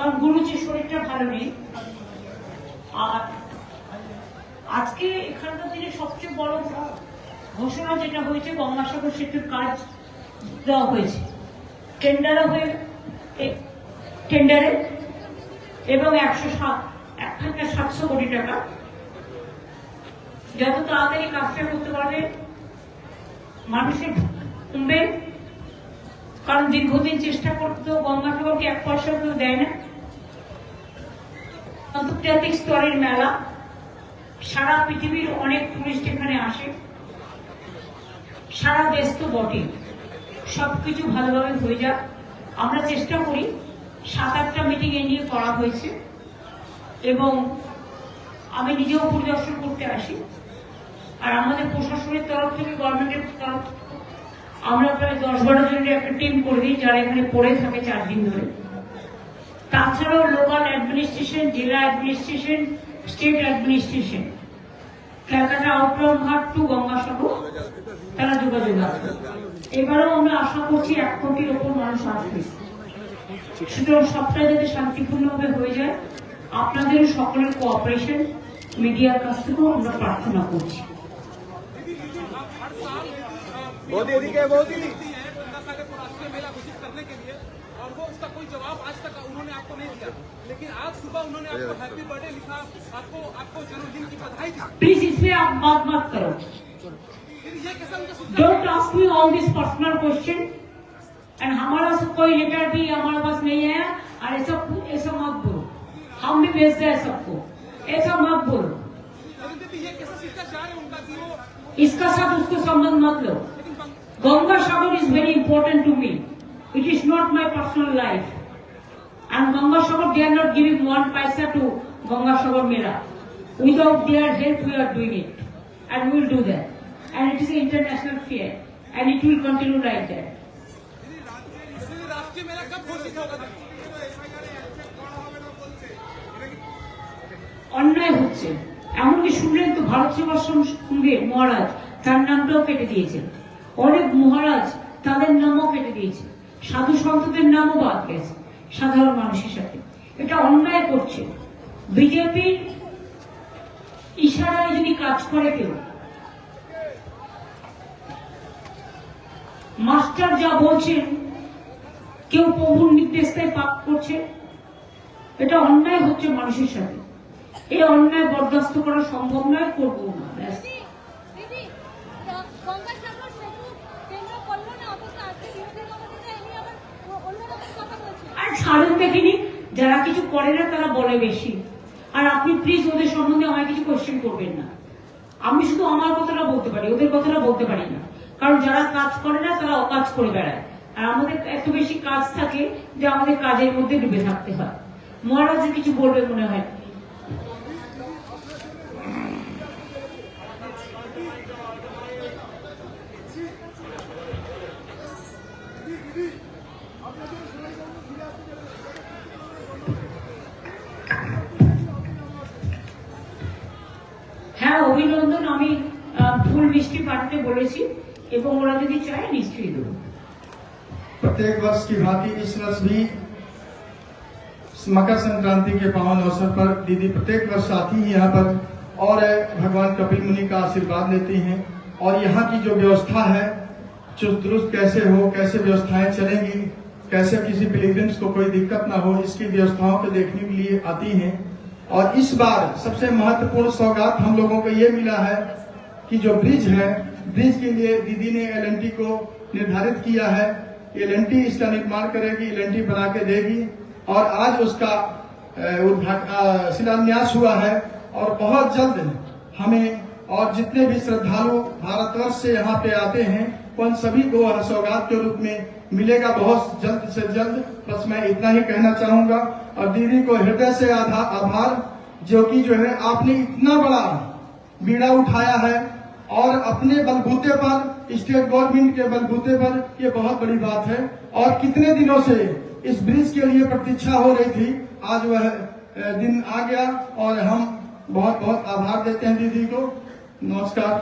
কারণ গুরুজির শরীরটা ভালো নেই। আর আজকে এখানকার দিনে সবচেয়ে বড় ঘোষণা যেটা হয়েছে, গঙ্গাসাগর সেতুর কাজ দেওয়া হয়েছে টেন্ডারে এবং 1,700 কোটি টাকা। যত তাড়াতাড়ি কাজটা করতে পারবে মানুষের কমবে, কারণ দীর্ঘদিন চেষ্টা করতেও গঙ্গাসাগরকে 1 পয়সা কেউ দেয় না। আন্তর্জাতিক স্তরের মেলা, সারা পৃথিবীর অনেক টুরিস্ট এখানে আসে, সারা দেশ তো বটে, সবকিছু ভালোভাবে হয়ে যাক। আমরা চেষ্টা করি, 7-8টা মিটিং এ নিয়ে করা হয়েছে এবং আমি নিজেও পরিদর্শন করতে আসি। আর আমাদের প্রশাসনের তরফ থেকে, গভর্নমেন্টের তরফ থেকে আমরা প্রায় 10-12 জনের একটা টিম করে দিই, যারা এখানে পড়ে থাকে 4 দিন ধরে। তাছাড়াও লোকাল অ্যাডমিনিস্ট্রেশন, জেলা administration, state administration, Calcutta Outram ঘাট টু গঙ্গাসাগর তারা যোগাযোগ আছে। এবারেও আমরা আশা করছি 1 কোটির ওপর মানুষ আসবে। সুতরাং সবটা যাতে শান্তিপূর্ণভাবে হয়ে যায়, আপনাদের সকলের কোঅপারেশন মিডিয়ার কাছ থেকেও আমরা প্রার্থনা করছি। और वो उसका कोई जवाब आज तक उन्होंने आपको नहीं दिया, लेकिन आज सुबह उन्होंने आपको हैप्पी बर्थडे लिखा, आपको जन्मदिन की बधाई दी। प्लीज इसमें आप बात मत करो। Don't ask me all this personal question. And हमारा कोई लेटर भी हमारे पास नहीं है, और ऐसा मत बोलो। हम भी भेजते हैं सबको, ऐसा मत बोलो। इसका साथ उसको संबंध मत लो। Gangasagar is very important to me. It is not my personal life. And Gangasagar, they are not giving 1 paisa to Gangasagar Mela. Without their help, we are doing it. And we will do that. And it is an international fair. And it will continue like that. অন্যায় হচ্ছে, এমনকি শুনলেন তো ভারত সেবাশ্রম সঙ্গে মহারাজ, তার নামটাও কেটে দিয়েছেন। অনেক মহারাজ, তাদের নামও কেটে দিয়েছে। সাধু সন্তদের নামও বাদ গেছে সাধারণ মানুষের সাথে। এটা অন্যায় করছে। বিজেপির ইশারায় যদি কাজ করে কেউ, মাস্টার যা বলছেন, কেউ প্রভুর নির্দেশটাই পাপ করছে, এটা অন্যায় হচ্ছে মানুষের সাথে। এই অন্যায় বরদাস্ত করা সম্ভব নয়, করবো না। আর ছাড়ুন দেখিনি, যারা কিছু করে না তারা বলে বেশি। আর আপনি প্লিজ ওদের সম্বন্ধে আমায় কিছু কোশ্চেন করবেন না। আমি শুধু আমার কথাটা বলতে পারি, ওদের কথাটা বলতে পারি না। কারণ যারা কাজ করে না তারা অকাজ করে বেড়ায়। আর আমাদের এত বেশি কাজ থাকে যে আমাদের কাজের মধ্যে ডুবে থাকতে হয়। মহারাজ কিছু বলবে মনে হয়। হ্যাঁ, অভিনন্দন। আমি ফুল মিষ্টি পাঠাতে বলেছি এবং ওরা যদি চায় নিশ্চয়ই দেবো। प्रत्येक वर्ष की भांति इस वर्ष भी मकर संक्रांति के पावन अवसर पर दीदी प्रत्येक वर्ष आती है यहाँ पर और भगवान कपिल मुनि का आशीर्वाद लेती हैं। और यहाँ की जो व्यवस्था है चुस्त दुरुस्त कैसे हो, कैसे व्यवस्थाएं चलेंगी, कैसे किसी पिलग्रिम्स को कोई दिक्कत ना हो, इसकी व्यवस्थाओं को देखने के लिए आती हैं। और इस बार सबसे महत्वपूर्ण सौगात हम लोगों को ये मिला है कि जो ब्रिज है, ब्रिज के लिए दीदी ने L&T को निर्धारित किया है। L&T इसका निर्माण करेगी, L&T बना के देगी। और आज उसका शिलान्यास हुआ है। और बहुत जल्द हमें और जितने भी श्रद्धालु भारतवर्ष से यहाँ पे आते हैं उन सभी को सौगात के रूप में मिलेगा बहुत जल्द से जल्द। बस मैं इतना ही कहना चाहूंगा। और दीदी को हृदय से आभार, जो कि जो है आपने इतना बड़ा बीड़ा उठाया है और अपने बलबूते पर, स्टेट गवर्नमेंट के बलबूते पर, ये बहुत बड़ी बात है। और कितने दिनों से इस ब्रिज के लिए प्रतीक्षा हो रही थी, आज वह दिन आ गया और हम बहुत बहुत आभार देते हैं दीदी को। नमस्कार।